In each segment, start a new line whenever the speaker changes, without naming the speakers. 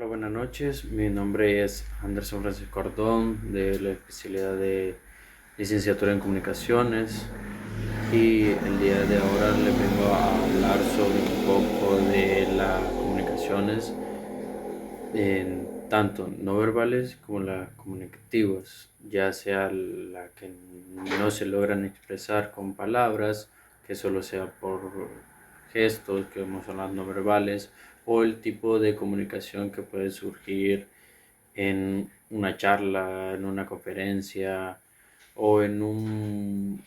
Hola, buenas noches. Mi nombre es Anderson Francisco Cordón, de la especialidad de licenciatura en comunicaciones, y el día de ahora les vengo a hablar sobre un poco de las comunicaciones, tanto no verbales como las comunicativas, ya sea la que no se logran expresar con palabras, que solo sea por gestos, que son las no verbales, o el tipo de comunicación que puede surgir en una charla, en una conferencia o en un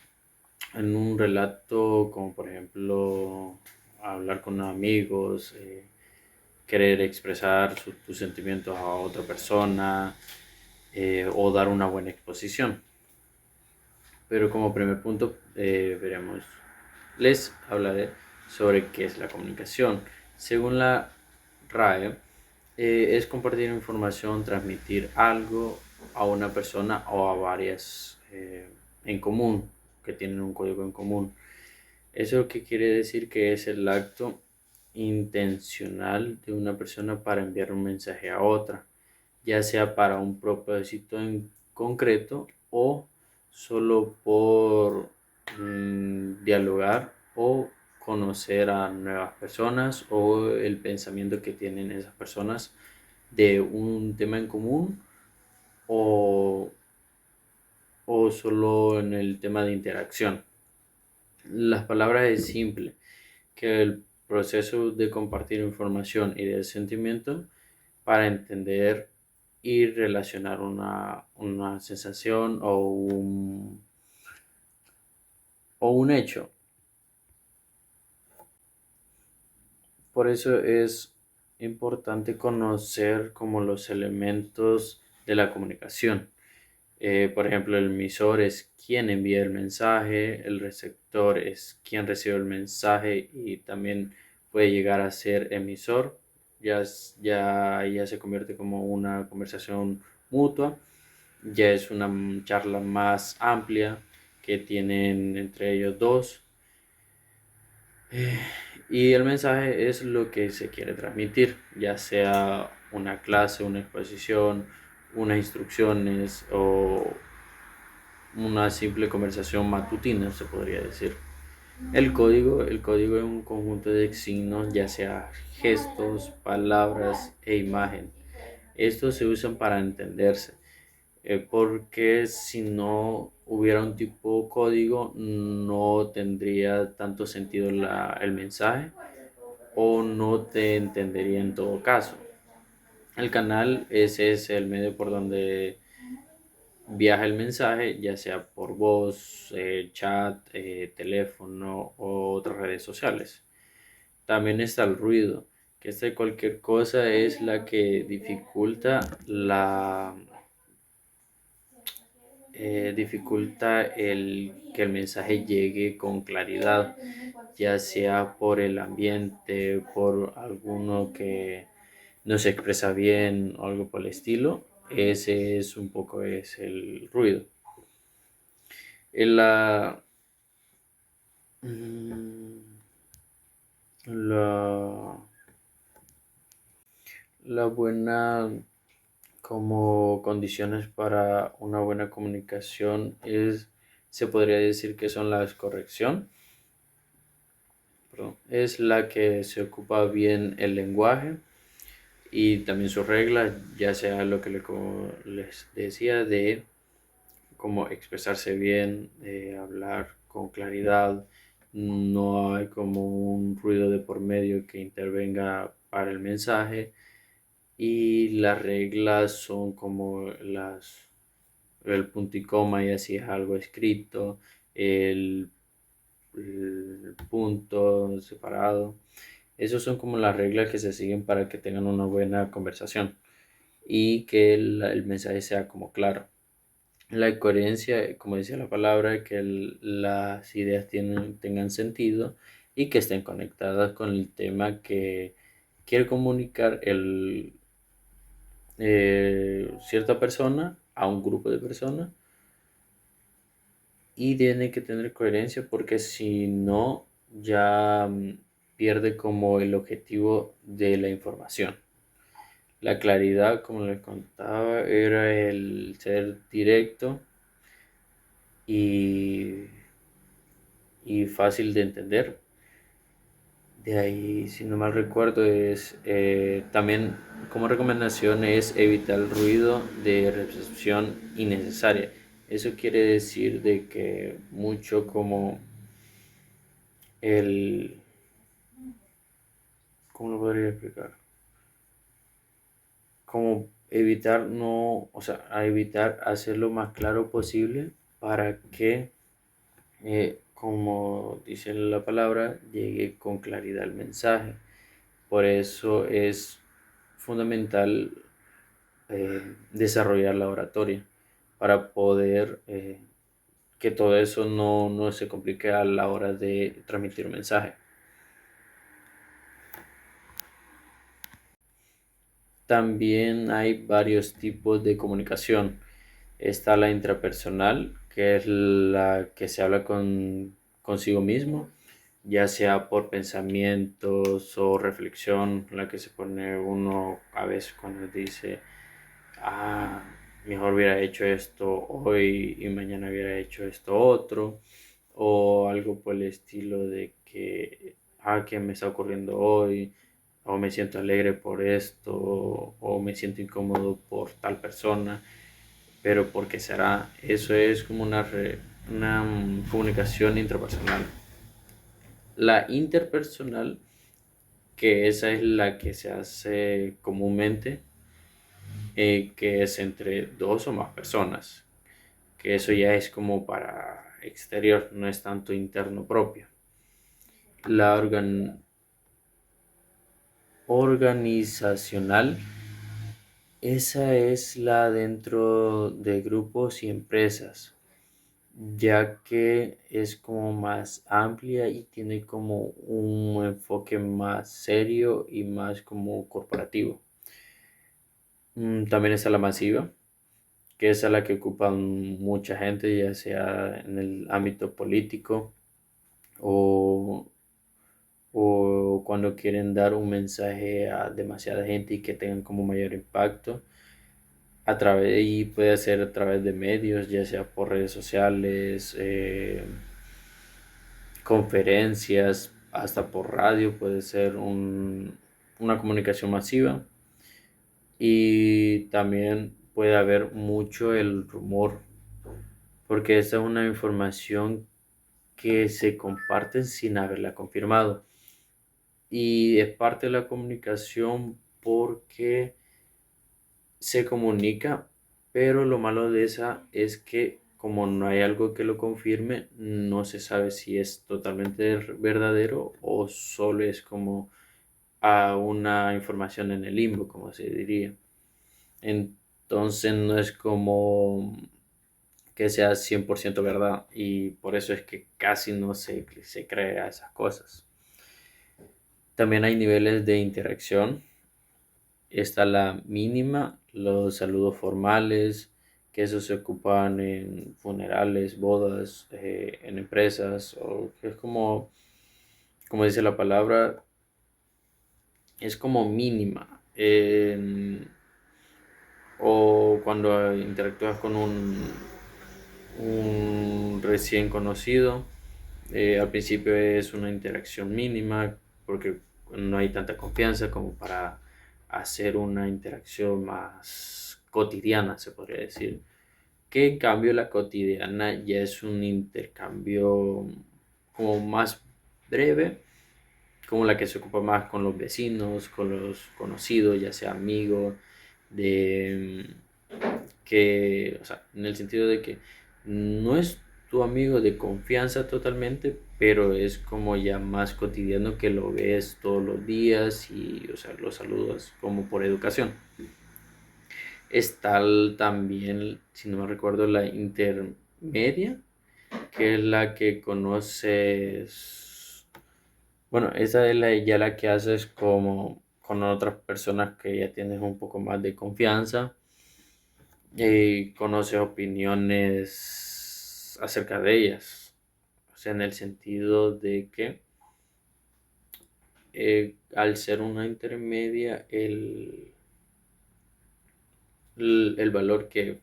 relato, como por ejemplo hablar con amigos, querer expresar tus sentimientos a otra persona, o dar una buena exposición. Pero como primer punto, les hablaré sobre qué es la comunicación. Según la RAE, es compartir información, transmitir algo a una persona o a varias en común, que tienen un código en común. Eso que quiere decir que es el acto intencional de una persona para enviar un mensaje a otra, ya sea para un propósito en concreto o solo por dialogar o conocer a nuevas personas, o el pensamiento que tienen esas personas de un tema en común, o, o solo en el tema de interacción. Las palabras es simple, que el proceso de compartir información y de sentimiento para entender y relacionar una sensación o un hecho. Por eso es importante conocer como los elementos de la comunicación. Por ejemplo, el emisor es quien envía el mensaje, el receptor es quien recibe el mensaje y también puede llegar a ser emisor. Ya se convierte como una conversación mutua, ya es una charla más amplia que tienen entre ellos dos. Eh, y el mensaje es lo que se quiere transmitir, ya sea una clase, una exposición, unas instrucciones o una simple conversación matutina, se podría decir. El código es un conjunto de signos, ya sea gestos, palabras e imagen. Estos se usan para entenderse, porque si no hubiera un tipo código no tendría tanto sentido el mensaje, o no te entendería en todo caso. El canal, ese es el medio por donde viaja el mensaje, ya sea por voz, chat, teléfono o otras redes sociales. También está el ruido, que cualquier cosa es la que dificulta que el mensaje llegue con claridad, ya sea por el ambiente, por alguno que no se expresa bien o algo por el estilo. Ese es un poco es el ruido. En la, mm, la, la buena como condiciones para una buena comunicación se podría decir que son la corrección, perdón, es la que se ocupa bien el lenguaje y también sus reglas, ya sea lo que como les decía, de cómo expresarse bien, hablar con claridad, no hay como un ruido de por medio que intervenga para el mensaje, y las reglas son como el punto y coma, y así es algo escrito, el, el punto separado. Esas son como las reglas que se siguen para que tengan una buena conversación y que el mensaje sea como claro. La coherencia, como decía la palabra, que las ideas tengan sentido y que estén conectadas con el tema que quiere comunicar cierta persona a un grupo de personas, y tiene que tener coherencia porque si no ya pierde como el objetivo de la información. La claridad, como les contaba, era el ser directo y, y fácil de entender. De ahí, si no mal recuerdo, es también como recomendación es evitar el ruido de recepción innecesaria. Eso quiere decir de que mucho como el, ¿cómo lo podría explicar? Como evitar no, o sea, a evitar hacer lo más claro posible para que, como dice la palabra, llegue con claridad el mensaje. Por eso es fundamental desarrollar la oratoria para poder que todo eso no se complique a la hora de transmitir un mensaje. También hay varios tipos de comunicación. Está la intrapersonal, que es la que se habla consigo mismo, ya sea por pensamientos o reflexión, la que se pone uno a veces cuando dice, ah, mejor hubiera hecho esto hoy y mañana hubiera hecho esto otro, o algo por el estilo de que, ¿qué me está ocurriendo hoy? O me siento alegre por esto, o me siento incómodo por tal persona, pero ¿por qué será? Eso es como una comunicación intrapersonal. La interpersonal, que esa es la que se hace comúnmente, que es entre dos o más personas, que eso ya es como para exterior, no es tanto interno propio. La organizacional, esa es la dentro de grupos y empresas, ya que es como más amplia y tiene como un enfoque más serio y más como corporativo. También está la masiva, que es a la que ocupan mucha gente, ya sea en el ámbito político o, o cuando quieren dar un mensaje a demasiada gente y que tengan como mayor impacto. Y puede ser a través de medios, ya sea por redes sociales, conferencias, hasta por radio, puede ser una comunicación masiva. Y también puede haber mucho el rumor, porque esta es una información que se comparte sin haberla confirmado. Y es parte de la comunicación porque se comunica, pero lo malo de esa es que como no hay algo que lo confirme, no se sabe si es totalmente verdadero o solo es como una información en el limbo, como se diría. Entonces no es como que sea 100% verdad y por eso es que casi no se crea esas cosas. También hay niveles de interacción. Está la mínima, los saludos formales, que eso se ocupan en funerales, bodas, en empresas, o que es como dice la palabra, es como mínima. O cuando interactúas con un recién conocido, al principio es una interacción mínima porque no hay tanta confianza como para hacer una interacción más cotidiana, se podría decir. Que en cambio la cotidiana ya es un intercambio como más breve, como la que se ocupa más con los vecinos, con los conocidos, ya sea amigos, de que, o sea, en el sentido de que no es tu amigo de confianza totalmente, pero es como ya más cotidiano que lo ves todos los días y, o sea, lo saludas como por educación. Está también, si no me recuerdo, la intermedia, que es la que conoces. Bueno, esa es ya la que haces como con otras personas que ya tienes un poco más de confianza y conoces opiniones acerca de ellas. O sea, en el sentido de que al ser una intermedia, el valor que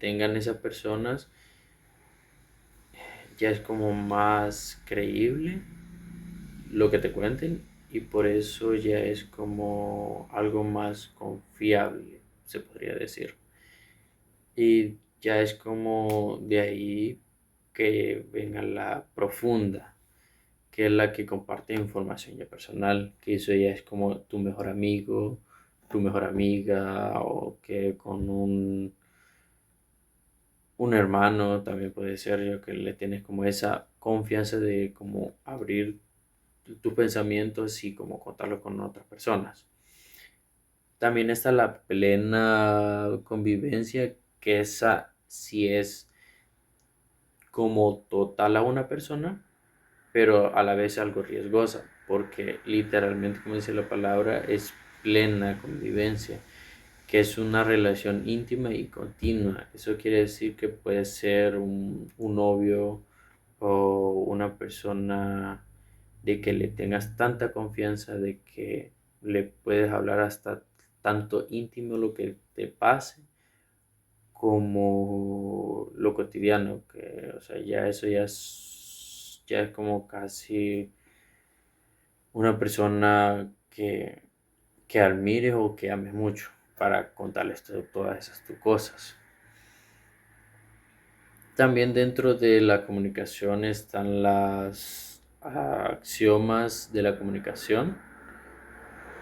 tengan esas personas ya es como más creíble lo que te cuenten y por eso ya es como algo más confiable, se podría decir. Y ya es como de ahí que venga la profunda, que es la que comparte información ya personal, que eso ya es como tu mejor amigo, tu mejor amiga, o que con un hermano también puede ser, yo que le tienes como esa confianza de como abrir tus pensamientos y como contarlo con otras personas. También está la plena convivencia, que esa sí es como total a una persona, pero a la vez algo riesgosa, porque literalmente, como dice la palabra, es plena convivencia, que es una relación íntima y continua. Eso quiere decir que puede ser un novio o una persona de que le tengas tanta confianza de que le puedes hablar hasta tanto íntimo lo que te pase como lo cotidiano, que, o sea, ya eso ya es como casi una persona que admires o que ames mucho para contarles todas esas tus cosas. También dentro de la comunicación están las axiomas de la comunicación,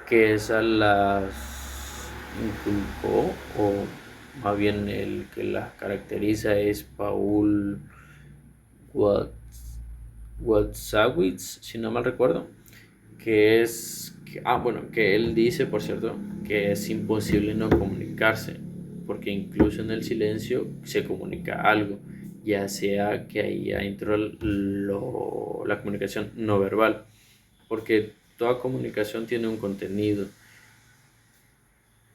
que esas las inculcó, o más bien el que las caracteriza es Paul Watzlawick, si no mal recuerdo, bueno, que él dice, por cierto, que es imposible no comunicarse, porque incluso en el silencio se comunica algo, ya sea que ahí adentro la comunicación no verbal, porque toda comunicación tiene un contenido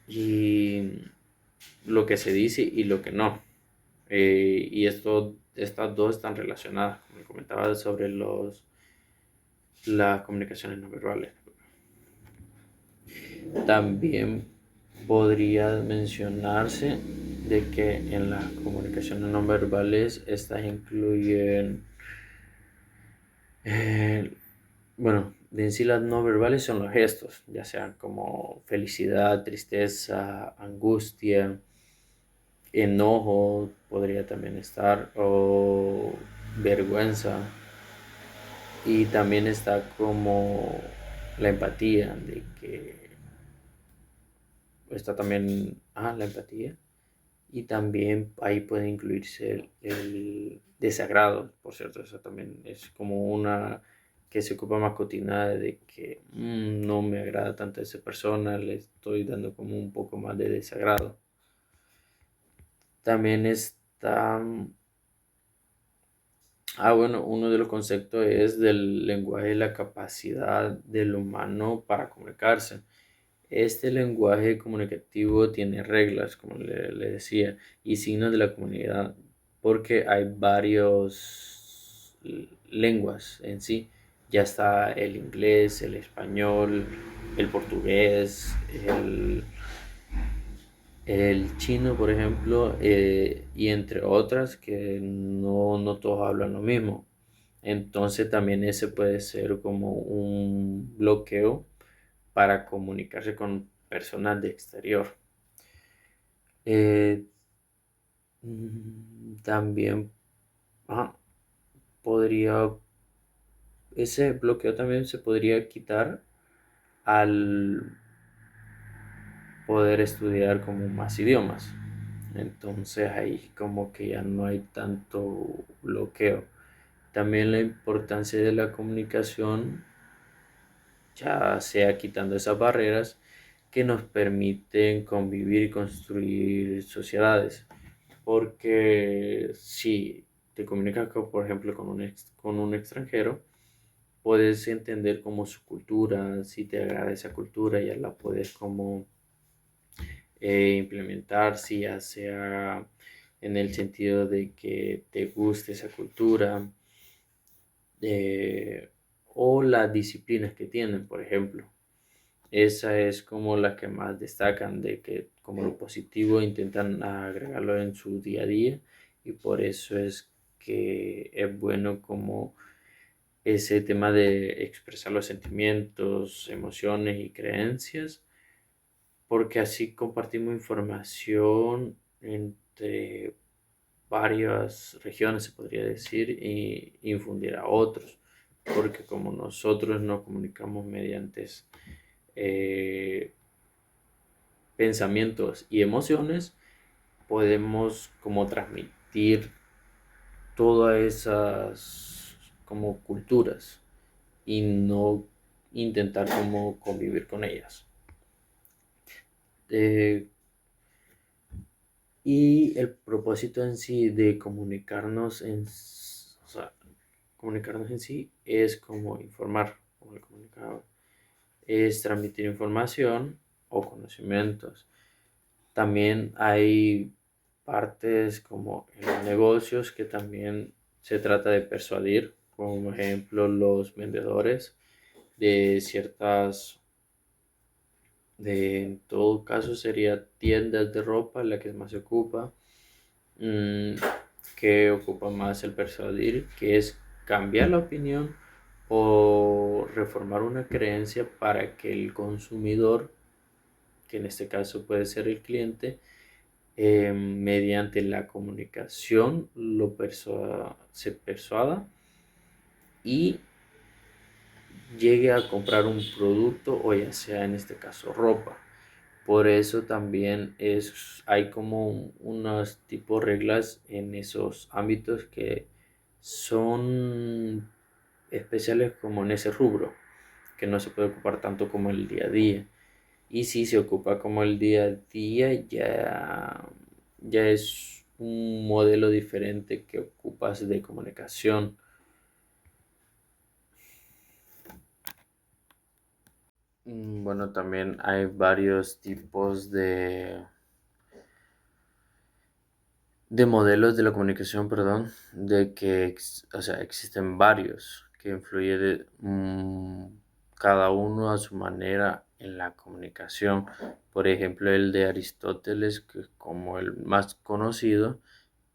y lo que se dice y lo que no. Y estas dos están relacionadas, como comentaba, sobre las comunicaciones no verbales. También podría mencionarse de que en las comunicaciones no verbales estas incluyen, eh, bueno, de en sí las no verbales son los gestos, ya sean como felicidad, tristeza, angustia, enojo, podría también estar, o vergüenza. Y también está como la empatía, de que está también, la empatía. Y también ahí puede incluirse el desagrado, por cierto, eso también es como una que se ocupa más cotidiana de que no me agrada tanto a esa persona, le estoy dando como un poco más de desagrado. También está, bueno, uno de los conceptos es del lenguaje, la capacidad del humano para comunicarse. Este lenguaje comunicativo tiene reglas, como le decía, y signos de la comunidad, porque hay varios lenguas en sí. Ya está el inglés, el español, el portugués, el chino, por ejemplo, y entre otras que no todos hablan lo mismo. Entonces también ese puede ser como un bloqueo para comunicarse con personas de exterior. Eh, También ajá, podría, ese bloqueo también se podría quitar al poder estudiar como más idiomas. Entonces ahí como que ya no hay tanto bloqueo. También la importancia de la comunicación, ya sea quitando esas barreras que nos permiten convivir y construir sociedades. Porque si te comunicas, por ejemplo, con un extranjero, puedes entender como su cultura, si te agrada esa cultura, ya la puedes como implementar, si ya sea en el sentido de que te guste esa cultura, o las disciplinas que tienen, por ejemplo. Esa es como la que más destacan, de que como lo positivo intentan agregarlo en su día a día, y por eso es que es bueno como ese tema de expresar los sentimientos, emociones y creencias, porque así compartimos información entre varias regiones, se podría decir, y infundir a otros, porque como nosotros nos comunicamos mediante eh, pensamientos y emociones, podemos como transmitir todas esas como culturas y no intentar como convivir con ellas. Eh, y el propósito en sí de o sea, comunicarnos en sí es como informar, como el comunicado, es transmitir información o conocimientos. También hay partes como en los negocios que también se trata de persuadir, como ejemplo los vendedores de ciertas, en todo caso sería tiendas de ropa la que más se ocupa, mm, que ocupa más el persuadir, que es cambiar la opinión o reformar una creencia para que el consumidor, que en este caso puede ser el cliente, mediante la comunicación se persuada y llegue a comprar un producto, o ya sea en este caso ropa. Por eso también hay como unos tipos reglas en esos ámbitos que son especiales como en ese rubro, que no se puede ocupar tanto como el día a día. Y si se ocupa como el día a día, ya es un modelo diferente que ocupas de comunicación. Bueno, también hay varios tipos de modelos de la comunicación, perdón, de que, o sea, existen varios que influye cada uno a su manera en la comunicación. Por ejemplo, el de Aristóteles, que es como el más conocido,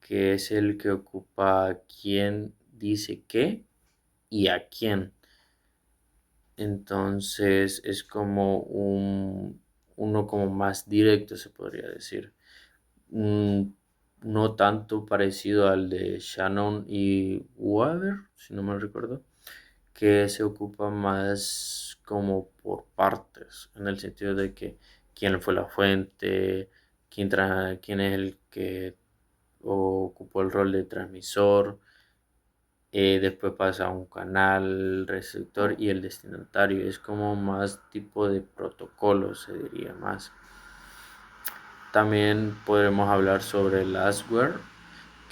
que es el que ocupa quién dice qué y a quién. Entonces es como uno como más directo, se podría decir. Mm, no tanto parecido al de Shannon y Weber, si no mal recuerdo, que se ocupa más como por partes, en el sentido de que quién fue la fuente, quién es el que ocupó el rol de transmisor, después pasa a un canal receptor y el destinatario. Es como más tipo de protocolo, se diría más. También podremos hablar sobre el Asware,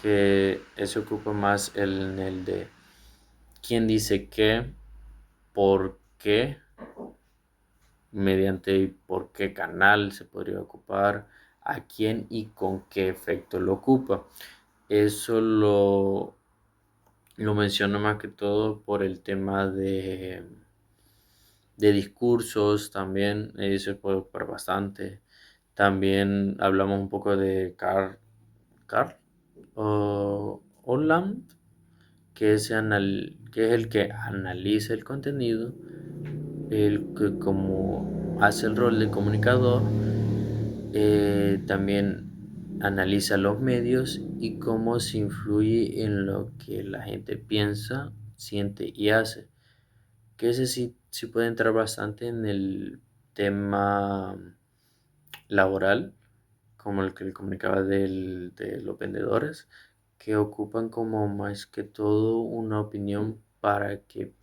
que se ocupa más en el de quién dice qué, por qué, mediante por qué canal se podría ocupar, a quién y con qué efecto lo ocupa. Eso lo menciono más que todo por el tema de discursos, también se puede ocupar bastante. También hablamos un poco de Carl Holland, que es el que analiza el contenido, el que como hace el rol de comunicador, también analiza los medios y cómo se influye en lo que la gente piensa, siente y hace. Que ese sí puede entrar bastante en el tema laboral, como el que le comunicaba de los vendedores, que ocupan como más que todo una opinión para que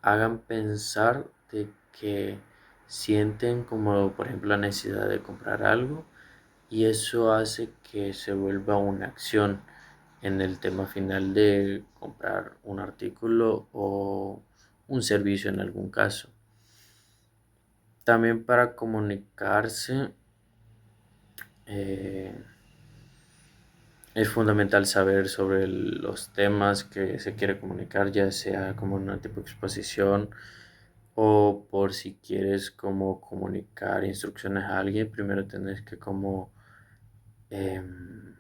hagan pensar de que sienten como por ejemplo la necesidad de comprar algo, y eso hace que se vuelva una acción en el tema final de comprar un artículo o un servicio en algún caso. También para comunicarse, eh, es fundamental saber sobre los temas que se quiere comunicar, ya sea como una tipo de exposición O por si quieres como comunicar instrucciones a alguien, primero tenés que como... em,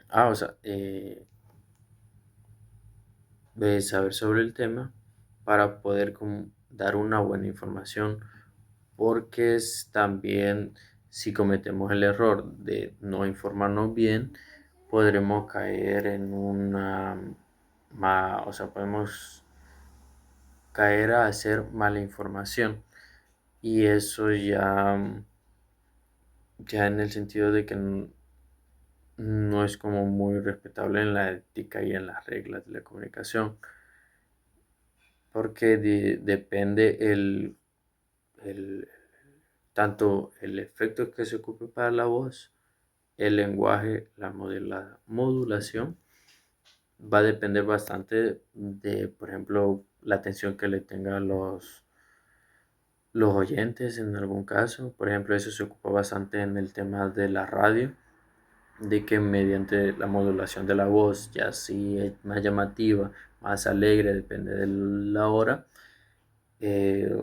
o sea, de saber sobre el tema para poder dar una buena información, porque también si cometemos el error de no informarnos bien, podremos caer en o sea, podemos caer a hacer mala información, y eso ya en el sentido de que no es como muy respetable en la ética y en las reglas de la comunicación, porque depende el- tanto el efecto que se ocupe para la voz, el lenguaje, la modulación, va a depender bastante de, por ejemplo, la atención que le tengan los oyentes en algún caso. Por ejemplo, eso se ocupa bastante en el tema de la radio, de que mediante la modulación de la voz, ya si es más llamativa, más alegre, depende de la hora, eh,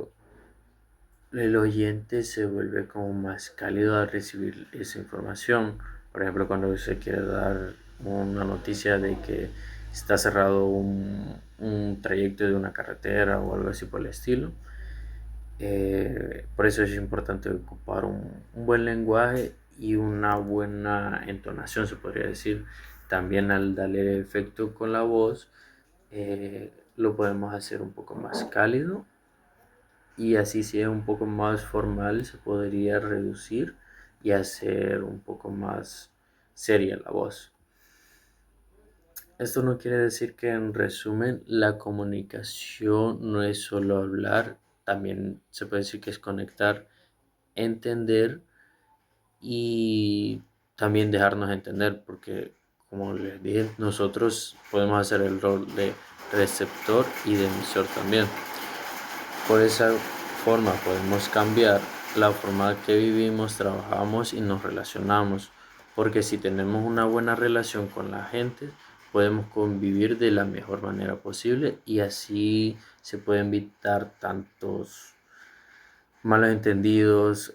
el oyente se vuelve como más cálido al recibir esa información. Por ejemplo, cuando se quiere dar una noticia de que está cerrado un trayecto de una carretera o algo así por el estilo. Por eso es importante ocupar un buen lenguaje y una buena entonación, se podría decir. También al darle efecto con la voz, lo podemos hacer un poco más cálido, y así si es un poco más formal se podría reducir y hacer un poco más seria la voz. Esto no quiere decir que, en resumen, la comunicación no es solo hablar, también se puede decir que es conectar, entender y también dejarnos entender, porque como les dije, nosotros podemos hacer el rol de receptor y de emisor también. Por esa forma podemos cambiar la forma que vivimos, trabajamos y nos relacionamos, porque si tenemos una buena relación con la gente, podemos convivir de la mejor manera posible, y así se pueden evitar tantos malos entendidos,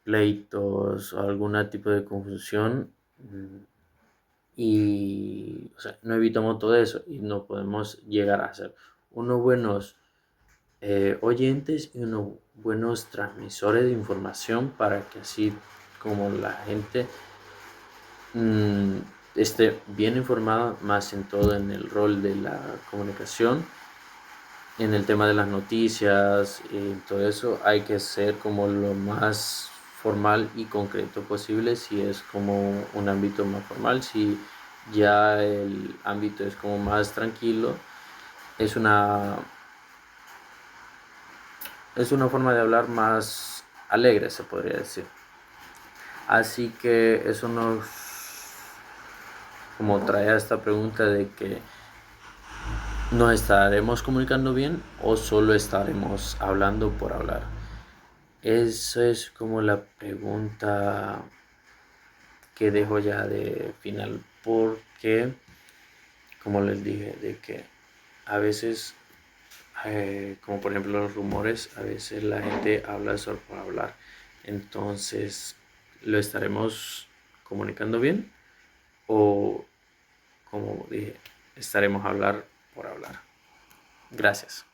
pleitos o algún tipo de confusión. Y o sea, no evitamos todo eso y no podemos llegar a ser unos buenos oyentes y unos buenos transmisores de información, para que así como la gente mm, esté bien informada, más en todo en el rol de la comunicación, en el tema de las noticias y todo eso, hay que ser como lo más formal y concreto posible si es como un ámbito más formal. Si ya el ámbito es como más tranquilo, es una es una forma de hablar más alegre, se podría decir. Así que eso nos como trae a esta pregunta de que nos estaremos comunicando bien o solo estaremos hablando por hablar. Eso es como la pregunta que dejo ya de final, porque como les dije, de que a veces, como por ejemplo los rumores, a veces la gente habla solo por hablar. Entonces, ¿lo estaremos comunicando bien o, como dije, estaremos hablar por hablar? Gracias.